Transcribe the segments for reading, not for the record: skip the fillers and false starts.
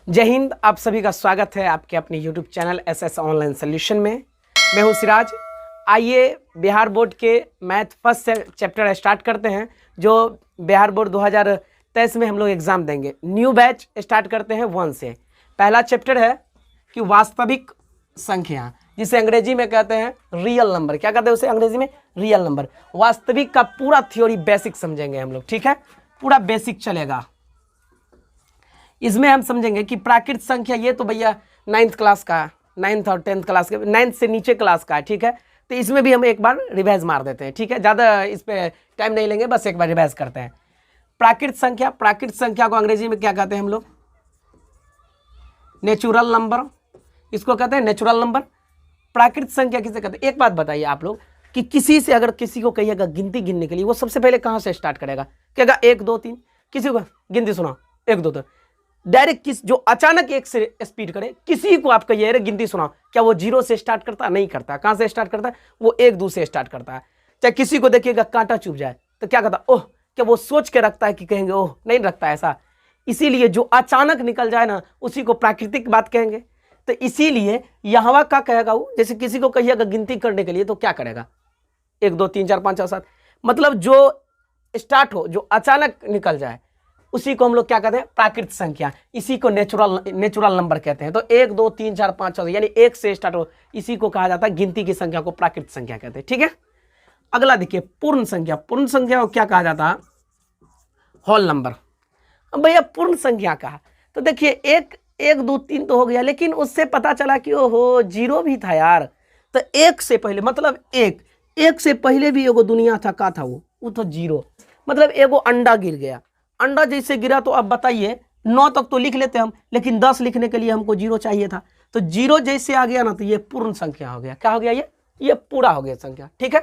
जय हिंद। आप सभी का स्वागत है आपके अपने YouTube channel SS online solution में। मैं हूं सिराज। आइए बिहार बोर्ड के मैथ फर्स्ट चैप्टर स्टार्ट करते हैं, जो बिहार बोर्ड 2023 में हम लोग एग्जाम देंगे। न्यू बैच स्टार्ट करते हैं 1 से। पहला चैप्टर है कि वास्तविक संख्या, जिसे अंग्रेजी में कहते हैं रियल नंबर। क्या कहते हैं उसे अंग्रेजी में? Real number. वास्तविक का पूरा थ्योरी बेसिक समझेंगे हम लोग, ठीक है? पूरा बेसिक चलेगा। इसमें हम समझेंगे कि प्राकृत संख्या, ये तो भैया 9th क्लास का, 9th और 10th क्लास के, 9th से नीचे क्लास का है, ठीक है? तो इसमें भी हम एक बार रिवाइज मार देते हैं, ठीक है? ज़्यादा इस पर टाइम नहीं लेंगे, बस एक बार रिवाइज करते हैं। प्राकृत संख्या, प्राकृत संख्या को अंग्रेजी में क्या कहते हैं हम लोग? Natural number. इसको कहते हैं नेचुरल नंबर। प्राकृत संख्या किसे कहते हैं? एक बात बताइए आप लोग कि किसी से अगर किसी को कहिएगा गिनती गिनने के लिए, वो सबसे पहले कहाँ से स्टार्ट करेगा? कहेगा 1 2 3। किसी को गिनती सुनाओ 1 2 3, डायरेक्ट किस जो अचानक 1 से स्पीड करे, किसी को आप कहिए गिनती सुनाओ, क्या वो 0 से स्टार्ट करता है? नहीं करता। कहां से स्टार्ट करता है? वो 1 2 से स्टार्ट करता है। चाहे किसी को देखिएगा कांटा चुभ जाए तो क्या कहता? ओह, क्या वो सोच के रखता है कि कहेंगे ओह? नहीं रखता ऐसा। इसीलिए जो अचानक निकल जाए ना, उसी को प्राकृतिक बात कहेंगे। तो इसीलिए यहाँ का कहेगा वो, जैसे किसी को कहिएगा गिनती करने के लिए तो क्या करेगा? 1 2 3 4 5 6 7, मतलब जो स्टार्ट हो, जो अचानक निकल जाए, उसी को हम लोग क्या कहते हैं? प्राकृत संख्या। इसी को नेचुरल नंबर कहते हैं। तो 1 2 3 4 5 6 यानी 1 से स्टार्ट हो, इसी को कहा जाता है गिनती की संख्या को प्राकृत संख्या कहते हैं, ठीक है? अगला देखिए पूर्ण संख्या। पूर्ण संख्या को क्या कहा जाता है? Whole number. अब भैया पूर्ण संख्या कहा तो देखिए 1 1 2 3 तो हो गया, लेकिन उससे पता चला कि ओहो 0 भी था यार। तो 1 से पहले मतलब 1 से पहले भी एगो दुनिया था, का था वो था 0। मतलब एगो अंडा गिर गया। अंडा जैसे गिरा तो अब बताइए 9 तक तो लिख लेते हम, लेकिन 10 लिखने के लिए हमको 0 चाहिए था। तो 0 जैसे आ गया ना, तो ये पूर्ण संख्या हो गया। क्या हो गया? ये पूरा हो गया संख्या, ठीक है?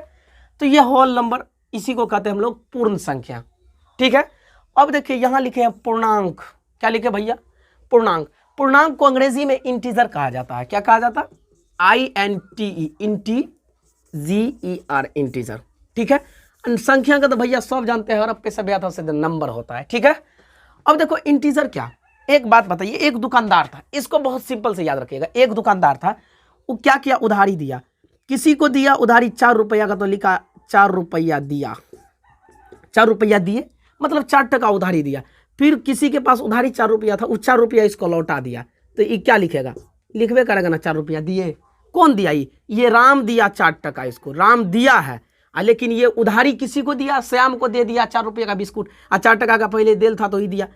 तो ये होल नंबर, इसी को कहते हैं हम लोग पूर्ण संख्या, ठीक है? अब देखिए यहाँ लिखे हैं पूर्णांक। क्या लिखे भैया? पूर्णांक। पूर्णांक को अंग्रेजी में इंटीजर कहा जाता है। क्या कहा जाता है? INTER, इंटीजर, ठीक है? संख्या का तो भैया सब जानते हैं, हड़प्पा सभ्यता से नंबर होता है, ठीक है? अब देखो इंटीजर क्या। एक बात बताइए, एक दुकानदार था, इसको बहुत सिंपल से याद रखिएगा। एक दुकानदार था, वो क्या किया? उधारी दिया। किसी को दिया उधारी 4 रुपया का, तो लिखा 4 रुपया दिया। 4 रुपया दिए मतलब 4 टका उधारी दिया। फिर किसी के पास उधारी 4 रुपया था, वो 4 रुपया इसको लौटा दिया, तो ये क्या लिखेगा? लिखबे करेगा ना 4 रुपया दिए। कौन दिया? ये राम दिया 4 टका, इसको राम दिया है। लेकिन ये उधारी किसी को दिया? श्याम को दे दिया 4 रुपये का बिस्कुट, 4 टका का पहले देल था तो ही दिया।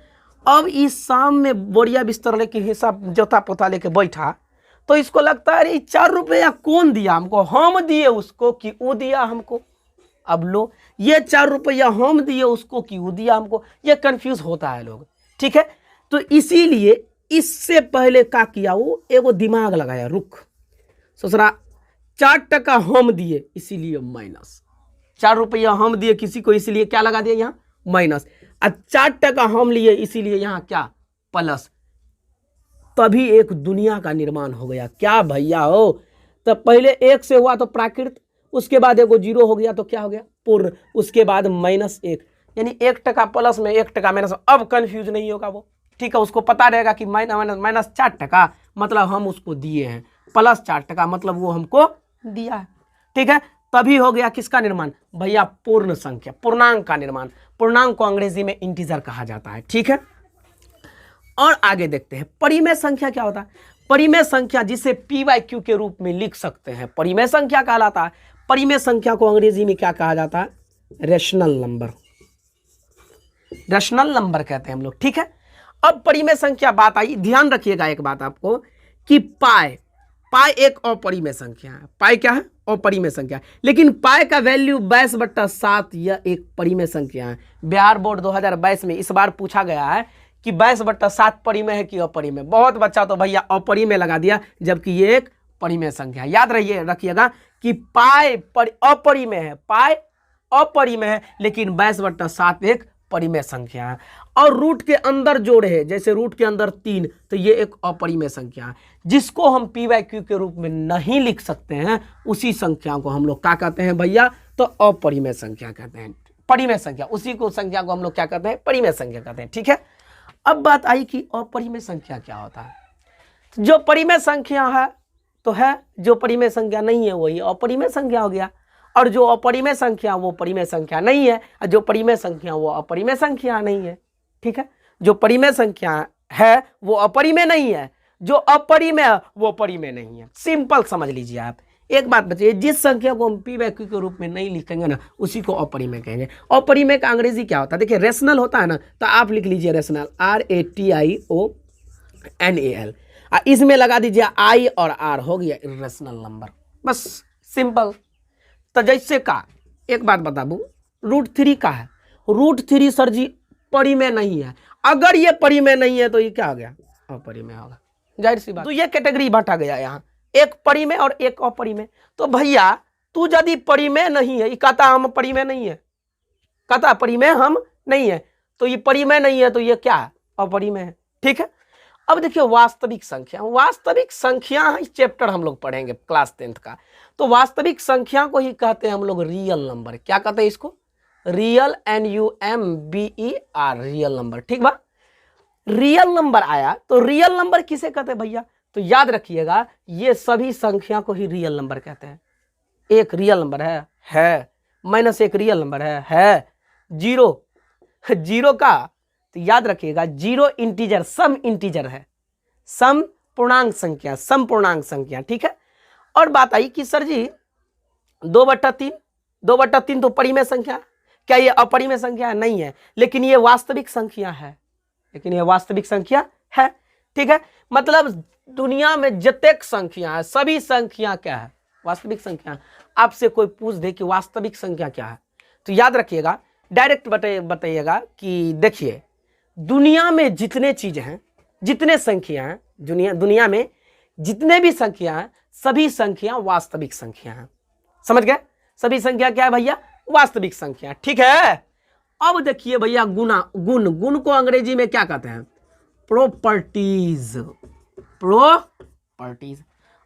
अब इस शाम में बोरिया बिस्तर लेके हिसाब जोता पोता लेके बैठा, तो इसको लगता है अरे 4 रुपया कौन दिया हमको? हम दिए उसको कि वो दिया हमको? अब लो, ये 4 रुपया हम दिए उसको कि वो दिया हमको? ये कंफ्यूज होता है लोग, ठीक है? तो इसीलिए इससे पहले क्या किया? वो एगो दिमाग लगाया, रुक ससुरा 4 टका हम दिए इसीलिए माइनस, 4 रुपया हम दिए किसी को इसलिए क्या लगा दिया यहाँ? माइनस। 4 टका हम लिए इसीलिए यहाँ क्या? प्लस। तभी एक दुनिया का निर्माण हो गया। क्या भैया हो? तो पहले 1 से हुआ तो प्राकृत, उसके बाद एगो 0 हो गया तो क्या हो गया? पूर्ण, उसके बाद -1, यानी 1 टका प्लस में 1 टका माइनस। अब कंफ्यूज नहीं होगा वो, ठीक है? उसको पता रहेगा कि माइनस 4 टका मतलब हम उसको दिए हैं, प्लस 4 टका मतलब वो हमको दिया है, ठीक है? तभी हो गया किसका निर्माण भैया? पूर्ण संख्या, पूर्णांक का निर्माण। पूर्णांक को अंग्रेजी में इंटीजर कहा जाता है, ठीक है? और आगे देखते हैं परिमेय संख्या क्या होता है। परिमेय संख्या जिसे P/Q के रूप में लिख सकते हैं, परिमेय संख्या कहलाता है। परिमेय संख्या को अंग्रेजी में क्या कहा जाता है? Rational number. रेशनल नंबर कहते हैं हम लोग, ठीक है? अब परिमेय संख्या बात आई, ध्यान रखिएगा एक बात आपको कि पाई एक अपरिमेय संख्या है। पाई क्या है? अपरिमेय संख्या। लेकिन पाई का वैल्यू 22/7 यह एक परिमेय संख्या है। बिहार बोर्ड 2022 में इस बार पूछा गया है कि 22/7 परिमेय है कि अपरिमेय। बहुत बच्चा तो भैया अपरिमेय लगा दिया, जबकि ये एक परिमेय संख्या है। याद रखिएगा कि पाई अपरिमेय है, पाई अपरिमेय है, लेकिन 22/7 एक परिमेय संख्या है। और रूट के अंदर जोड़ है, जैसे रूट के अंदर 3, तो ये एक अपरिमेय संख्या है। जिसको हम P/Q के रूप में नहीं लिख सकते हैं, उसी संख्या को हम लोग क्या कहते हैं भैया? तो अपरिमेय संख्या कहते हैं। परिमेय संख्या, उसी को संख्या को हम लोग क्या कहते हैं? परिमेय संख्या कहते हैं, ठीक है? अब बात आई कि अपरिमेय संख्या क्या होता है। जो परिमेय संख्या है तो है, जो परिमेय संख्या नहीं है वही अपरिमेय संख्या हो गया, और जो अपरिमेय संख्या वो परिमेय संख्या नहीं है, और जो परिमेय संख्या वो अपरिमेय संख्या नहीं है। ठीक है, जो परिमेय संख्या है वो अपरिमेय नहीं है, जो अपरिमेय वो परिमेय नहीं है। सिंपल समझ लीजिए आप। एक बात बचिए, जिस संख्या को हम पी बाई क्यू के रूप में नहीं लिखेंगे ना उसी को अपरिमेय कहेंगे। अपरिमेय का अंग्रेजी क्या होता है, देखिए रेशनल होता है ना, तो आप लिख लीजिए रेशनल, RATIONAL, इसमें लगा दीजिए I और R, हो गया इरेशनल नंबर, बस सिंपल। तो जैसे का एक बात बता दूं, √3 का है, √3 सर जी परिमेय नहीं है। अगर ये परिमेय नहीं है तो ये क्या हो गया, अपरिमेय होगा, जाहिर सी बात। तो ये कैटेगरी बांटा गया यहाँ, एक परिमेय और एक अपरिमेय। तो भैया तू यदि परिमेय नहीं है, कहता हम परिमेय नहीं है, कहता परिमेय हम नहीं है, तो ये परिमेय नहीं है तो ये क्या है, अपरिमेय है। ठीक है, अब देखिए वास्तविक संख्या, वास्तविक संख्या इस चैप्टर हम लोग पढ़ेंगे क्लास 10th का। तो वास्तविक संख्या को ही कहते हैं हम लोग रियल नंबर। क्या कहते हैं इसको, रियल, NUMBER, रियल नंबर। ठीक बा, रियल नंबर आया तो रियल नंबर किसे कहते हैं भैया, तो याद रखिएगा ये सभी संख्या को ही रियल नंबर कहते हैं। एक रियल नंबर है, -1 रियल नंबर है, जीरो का, तो याद रखिएगा जीरो इंटीजर, सम इंटीजर है, सम पूर्णांक संख्या, सम पूर्णांक संख्या। ठीक है, और बात आई कि सर जी 2/3 तो परिमेय संख्या, क्या ये अपरिमेय संख्या है, नहीं है, लेकिन ये वास्तविक संख्या है, लेकिन ये वास्तविक संख्या है। ठीक है, मतलब दुनिया में जितने संख्या है सभी संख्या क्या है, वास्तविक संख्या। आपसे कोई पूछ दे कि वास्तविक संख्या क्या है, तो याद रखिएगा डायरेक्ट बताइएगा कि देखिए दुनिया में जितने चीज हैं, जितने संख्या हैं, दुनिया में जितने भी संख्या हैं सभी संख्या वास्तविक संख्या हैं। समझ गए, सभी संख्या क्या है भैया, वास्तविक संख्या। ठीक है, अब देखिए भैया गुण को अंग्रेजी में क्या कहते हैं, प्रॉपर्टीज।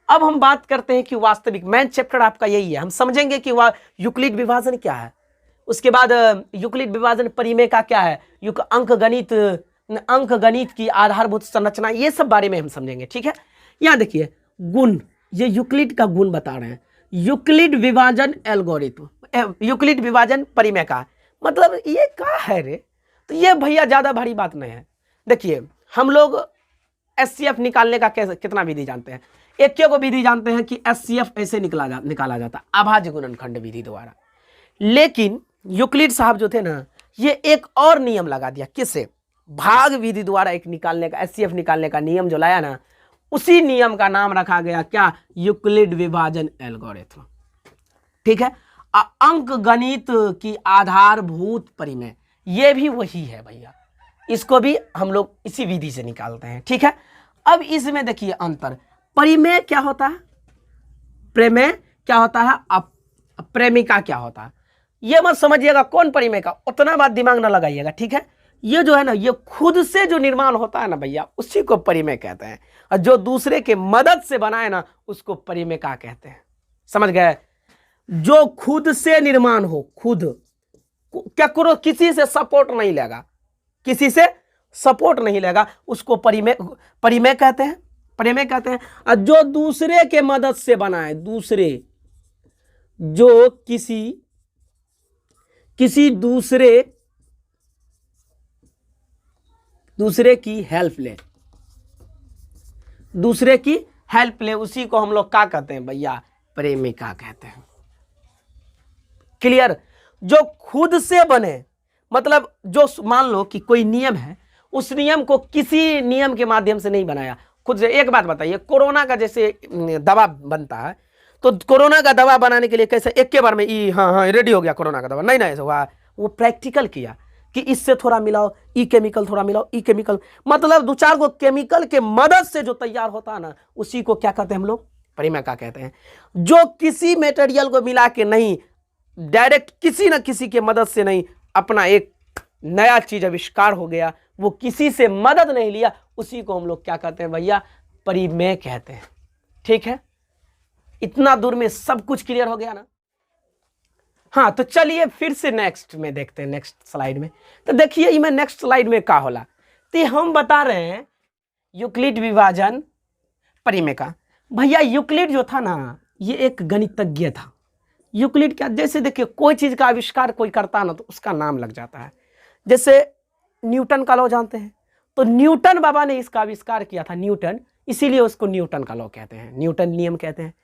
अब हम बात करते हैं कि वास्तविक, मेन चैप्टर आपका यही है। हम समझेंगे कि यूक्लिड विभाजन क्या है, उसके बाद यूक्लिड विभाजन परिमेय का क्या है, अंक गणित की आधारभूत संरचना, ये सब बारे में हम समझेंगे। ठीक है, यहाँ देखिए गुण, ये यूक्लिड का गुण बता रहे हैं, यूक्लिड विभाजन एल्गोरिथम, यूक्लिड विभाजन परिमेय का मतलब ये क्या है रे, तो ये भैया ज्यादा भारी बात नहीं है। देखिए हम लोग SCF निकालने का कितना विधि जानते हैं, एक को विधि जानते हैं कि SCF ऐसे निकाला जाता अभाज्य गुणनखंड विधि द्वारा। लेकिन यूक्लिड साहब जो थे ना, ये एक और नियम लगा दिया, किससे, भाग विधि द्वारा एक निकालने का, SCF निकालने का नियम जो लाया ना, उसी नियम का नाम रखा गया क्या, यूक्लिड विभाजन एल्गोरिथम। ठीक है, अंक गणित की आधारभूत परिमेय, ये भी वही है भैया, इसको भी हम लोग इसी विधि से निकालते हैं। ठीक है, अब इसमें देखिए अंतर, परिमेय क्या होता है, प्रमेय क्या होता है, प्रेमिका क्या होता है, ये मत समझिएगा कौन परिमेय का, उतना बात दिमाग ना लगाइएगा। ठीक है, ये जो है ना, ये खुद से जो निर्माण होता है ना भैया, उसी को परिमेय कहते हैं, और जो दूसरे के मदद से बनाए ना उसको परिमेयिका कहते हैं। समझ गए, जो खुद से निर्माण हो, खुद क्या करो, किसी से सपोर्ट नहीं लेगा, किसी से सपोर्ट नहीं लेगा, उसको परिमेय कहते हैं, परिमेय कहते हैं। और जो दूसरे के मदद से बनाए, दूसरे जो किसी दूसरे की हेल्प ले, दूसरे की हेल्प ले, उसी को हम लोग क्या कहते हैं भैया, प्रेमिका कहते हैं। क्लियर, जो खुद से बने, मतलब जो मान लो कि कोई नियम है, उस नियम को किसी नियम के माध्यम से नहीं बनाया, खुद से। एक बात बताइए, कोरोना का जैसे दवा बनता है, तो कोरोना का दवा बनाने के लिए कैसे एक के बार में हाँ रेडी हो गया कोरोना का दवा, नहीं ऐसा हुआ, वो प्रैक्टिकल किया कि इससे थोड़ा मिलाओ, केमिकल थोड़ा मिलाओ, केमिकल, मतलब 2-4 गो केमिकल के मदद से जो तैयार होता है ना, उसी को क्या कहते हैं हम लोग, परिमेयिका कहते हैं। जो किसी मटेरियल को मिला के नहीं, डायरेक्ट किसी न किसी के मदद से नहीं, अपना एक नया चीज आविष्कार हो गया, वो किसी से मदद नहीं लिया, उसी को हम लोग क्या कहते हैं भैया, परिमेय कहते हैं। ठीक है, इतना दूर में सब कुछ क्लियर हो गया ना। हाँ, तो चलिए फिर से नेक्स्ट में देखते हैं, नेक्स्ट स्लाइड में। तो देखिए मैं नेक्स्ट स्लाइड में क्या होला तो हम बता रहे हैं यूक्लिड विभाजन परिमेय। भैया यूक्लिड जो था ना ये एक गणितज्ञ था। यूक्लिड क्या, जैसे देखिए कोई चीज का आविष्कार कोई करता ना तो उसका नाम लग जाता है। जैसे न्यूटन का लॉ जानते हैं, तो न्यूटन बाबा ने इसका आविष्कार किया था, न्यूटन, इसीलिए उसको न्यूटन का लॉ कहते हैं, न्यूटन नियम कहते हैं।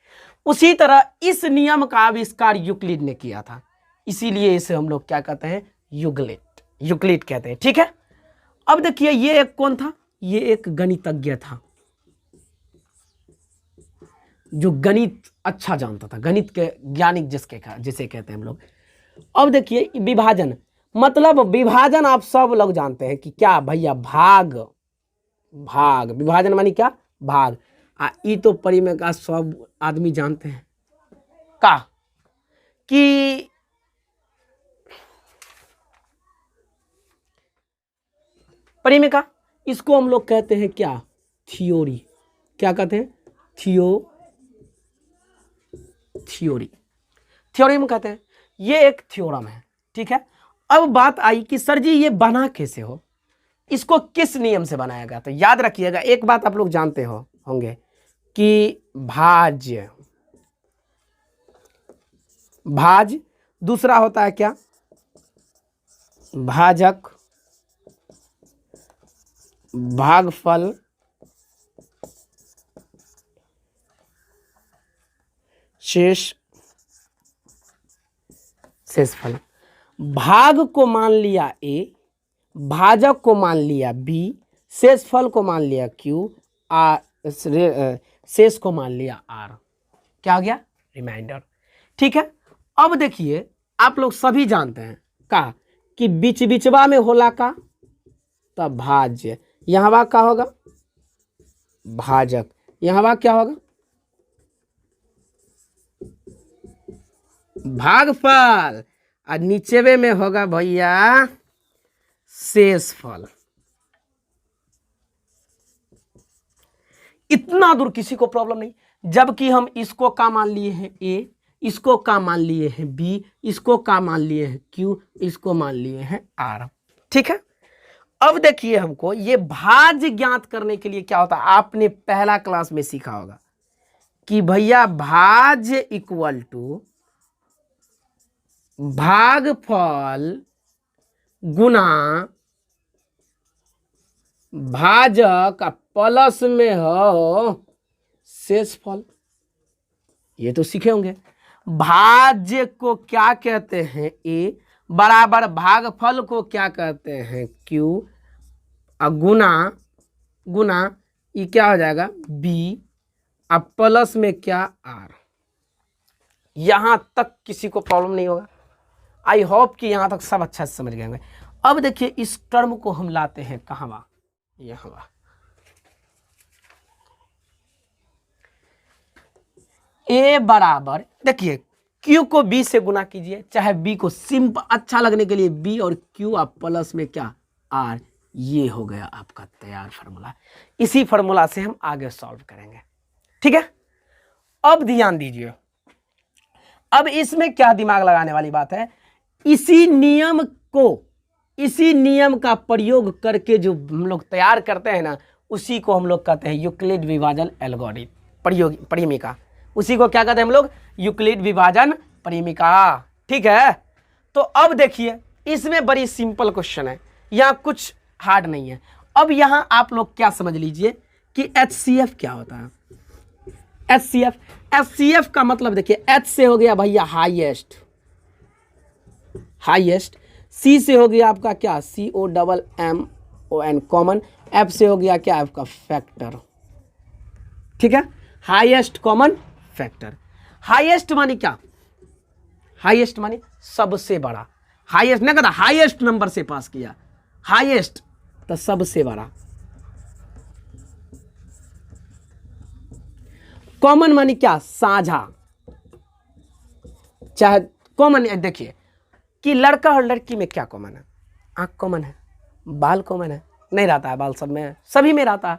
उसी तरह इस नियम का आविष्कार यूक्लिड ने किया था, इसीलिए इसे हम लोग क्या कहते हैं, यूक्लिड कहते हैं। ठीक है, अब देखिए ये एक कौन था, ये एक गणितज्ञ था जो गणित अच्छा जानता था, गणित के ज्ञानिक जिसे कहते हैं हम लोग। अब देखिए विभाजन, मतलब विभाजन आप सब लोग जानते हैं कि क्या भैया, भाग, विभाजन मानी क्या, भाग। ई तो परिमेय का सब आदमी जानते हैं का कि परिमेय का, इसको हम लोग कहते हैं क्या, थ्योरी। क्या कहते हैं, थ्योरम कहते हैं। ये एक थ्योरम है। ठीक है, अब बात आई कि सर जी ये बना कैसे हो, इसको किस नियम से बनाया गया। तो याद रखिएगा एक बात आप लोग जानते होंगे कि भाज, दूसरा होता है क्या, भाजक, भागफल, शेषफल। भाग को मान लिया ए, भाजक को मान लिया बी, शेषफल को मान लिया क्यू, शेष को मान लिया आर। क्या हो गया, रिमाइंडर। ठीक है, अब देखिए आप लोग सभी जानते हैं का कि बिचवा में होला का, तब भाज्य, यहाँ का होगा भाजक, यहाँ क्या होगा भागफल, और नीचेवे में होगा भैया शेषफल। इतना दूर किसी को प्रॉब्लम नहीं, जबकि हम इसको का मान लिए हैं ए, इसको का मान लिए हैं बी, इसको का मान लिए हैं क्यू, इसको मान लिए हैं आर। ठीक है, अब देखिए हमको ये भाज्य ज्ञात करने के लिए क्या होता है, आपने पहला क्लास में सीखा होगा कि भैया भाज्य इक्वल टू भागफल गुना भाजक प्लस में हो शेषफल। ये तो सीखे होंगे। भाज्य को क्या कहते हैं ए, बराबर भागफल को क्या कहते हैं क्यू, और गुना ये क्या हो जाएगा बी, अब प्लस में क्या आर। यहां तक किसी को प्रॉब्लम नहीं होगा। आई होप कि यहां तक सब अच्छा से समझ गए होंगे। अब देखिए इस टर्म को हम लाते हैं कहां, यहाँ ए बराबर, देखिए क्यू को बी से गुना कीजिए, चाहे बी को सिंपल अच्छा लगने के लिए बी और क्यू, आप प्लस में क्या आर। ये हो गया आपका तैयार फार्मूला। इसी फार्मूला से हम आगे सॉल्व करेंगे। ठीक है, अब ध्यान दीजिए, अब इसमें क्या दिमाग लगाने वाली बात है, इसी नियम का प्रयोग करके जो हम लोग तैयार करते हैं ना, उसी को हम लोग कहते हैं यूक्लिड विभाजन एल्गोरिथम परिमेय। उसी को क्या कहते हैं हम लोग, यूक्लिड विभाजन परिमेय। ठीक है, तो अब देखिए इसमें बड़ी सिंपल क्वेश्चन है, यहाँ कुछ हार्ड नहीं है। अब यहाँ आप लोग क्या समझ लीजिए कि HCF क्या होता है। HCF का मतलब देखिए, H से हो गया भैया हाईएस्ट, C से हो गया आपका क्या COMMON कॉमन, F से हो गया क्या आपका फैक्टर। ठीक है, हाईएस्ट कॉमन फैक्टर। हाईएस्ट मानी क्या, हाईएस्ट मानी सबसे बड़ा, हाईएस्ट नहीं कहता हाईएस्ट नंबर से पास किया, हाईएस्ट तो सबसे बड़ा। कॉमन मानी क्या, साझा, चाहे कॉमन। देखिए कि लड़का और लड़की में क्या कॉमन है, आंख कॉमन है, बाल कॉमन है, नहीं रहता है बाल सब में, सभी में रहता है।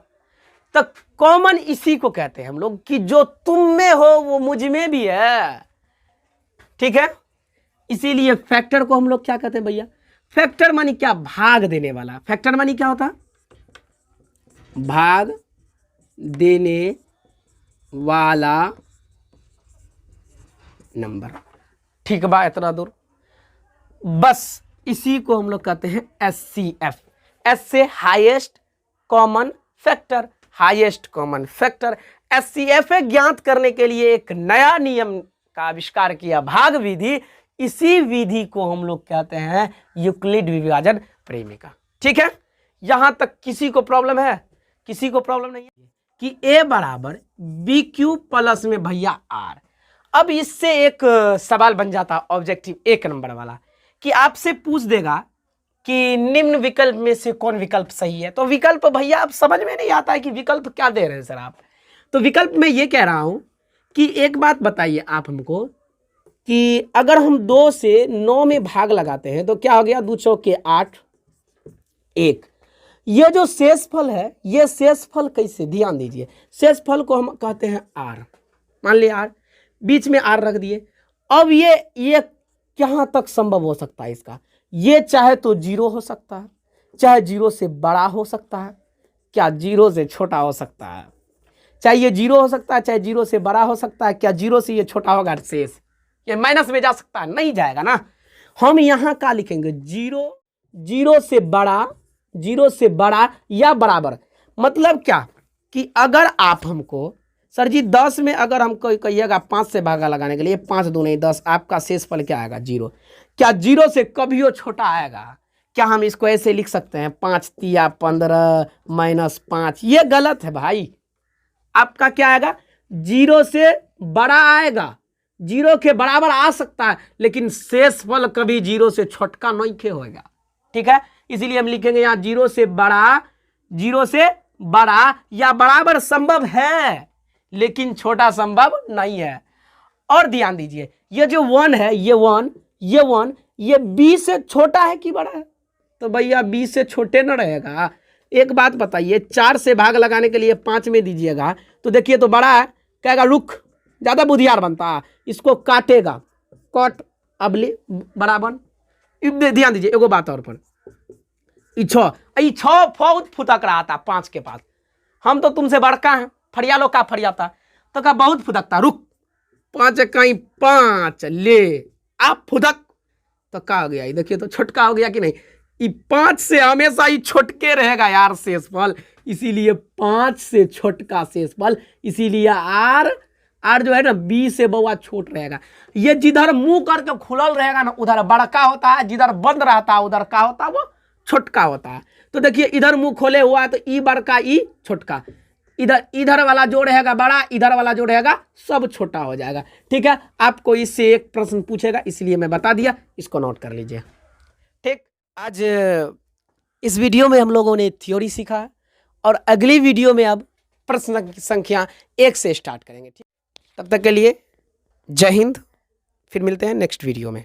तो कॉमन इसी को कहते हैं हम लोग कि जो तुम में हो वो मुझ में भी है। ठीक है, इसीलिए फैक्टर को हम लोग क्या कहते हैं भैया, फैक्टर मानी क्या, भाग देने वाला। फैक्टर मानी क्या होता है, भाग देने वाला नंबर। ठीक बा, इतना दूर बस। इसी को हम लोग कहते हैं SCF। एस से highest common factor, highest common factor. SCF ज्ञात करने के लिए एक नया नियम का आविष्कार किया, भाग विधि। इसी विधि को हम लोग कहते हैं यूक्लिड विभाजन प्रेमिका। ठीक है, यहां तक किसी को प्रॉब्लम है? किसी को प्रॉब्लम नहीं है कि A बराबर BQ प्लस में भैया R। अब इससे एक सवाल बन जाता ऑब्जेक्टिव 1 नंबर वाला कि आपसे पूछ देगा कि निम्न विकल्प में से कौन विकल्प सही है। तो विकल्प भैया आप समझ में नहीं आता है कि विकल्प क्या दे रहे हैं सर आप। तो विकल्प में ये कह रहा हूं कि एक बात बताइए आप हमको कि अगर हम 2 से 9 में भाग लगाते हैं तो क्या हो गया? 2 चौके 8, 1। ये जो शेषफल है, ये शेषफल कैसे, ध्यान दीजिए, शेषफल को हम कहते हैं R। मान लिया R, बीच में R रख दिए। अब ये कहां तक संभव हो सकता है इसका? ये चाहे तो 0 हो सकता है, चाहे 0 से बड़ा हो सकता है, क्या 0 से छोटा हो सकता है? चाहे ये 0 हो सकता है, चाहे 0 से बड़ा हो सकता है, क्या 0 से ये छोटा होगा? शेष ये माइनस में जा सकता है? नहीं जाएगा ना। हम यहां क्या लिखेंगे? 0 से बड़ा, 0 से बड़ा या बराबर। मतलब क्या कि अगर आप हमको सर जी 10 में अगर हमको कहिएगा 5 से भागा लगाने के लिए, 5 दूनी 10, आपका शेषफल क्या आएगा? 0। क्या 0 से कभी छोटा आएगा? क्या हम इसको ऐसे लिख सकते हैं 5 तिया 15 माइनस 5? ये गलत है भाई। आपका क्या आएगा? 0 से बड़ा आएगा, 0 के बराबर आ सकता है, लेकिन शेषफल कभी 0 से छोटका नहीं होगा। ठीक है, इसीलिए हम लिखेंगे यहाँ 0 से बड़ा, 0 से बड़ा या बराबर संभव है, लेकिन छोटा संभव नहीं है। और ध्यान दीजिए, ये जो 1 है, ये 1, ये B से छोटा है कि बड़ा है? तो भैया B से छोटे न रहेगा। एक बात बताइए, 4 से भाग लगाने के लिए 5 में दीजिएगा तो देखिए तो बड़ा है, कहेगा रुक, ज्यादा बुद्धियार बनता है, इसको काटेगा, कट अबले बराबर। ध्यान दीजिए एगो बात और पर, छह बहुत फुदक रहा था 5 के पास। हम तो तुमसे बड़का हैं, फरिया लो का फरियाता, तो का बहुत फुदकता, रुक 5 कहीं 5 ले, आप फुदक, तो क्या हो गया? ये देखिए तो छोटका हो गया कि नहीं? 5 से हमेशा ही छोटके रहेगा यार शेषफल, इसीलिए 5 से छोटका शेषफल, इसीलिए आर जो है ना B से बउआ छोट रहेगा। ये जिधर मुंह करके खुलल रहेगा ना उधर बड़का होता है, जिधर बंद रहता है उधर का होता है? वो छोटका होता है। तो देखिए इधर मुंह खोले हुआ है तो ई बड़का ई छोटका, इधर वाला जो रहेगा बड़ा, इधर वाला जो रहेगा सब छोटा हो जाएगा। ठीक है, आपको इससे एक प्रश्न पूछेगा इसलिए मैं बता दिया, इसको नोट कर लीजिए। ठीक, आज इस वीडियो में हम लोगों ने थ्योरी सीखा और अगली वीडियो में अब प्रश्न संख्या 1 से स्टार्ट करेंगे। ठीक, तब तक के लिए जय हिंद, फिर मिलते हैं नेक्स्ट वीडियो में।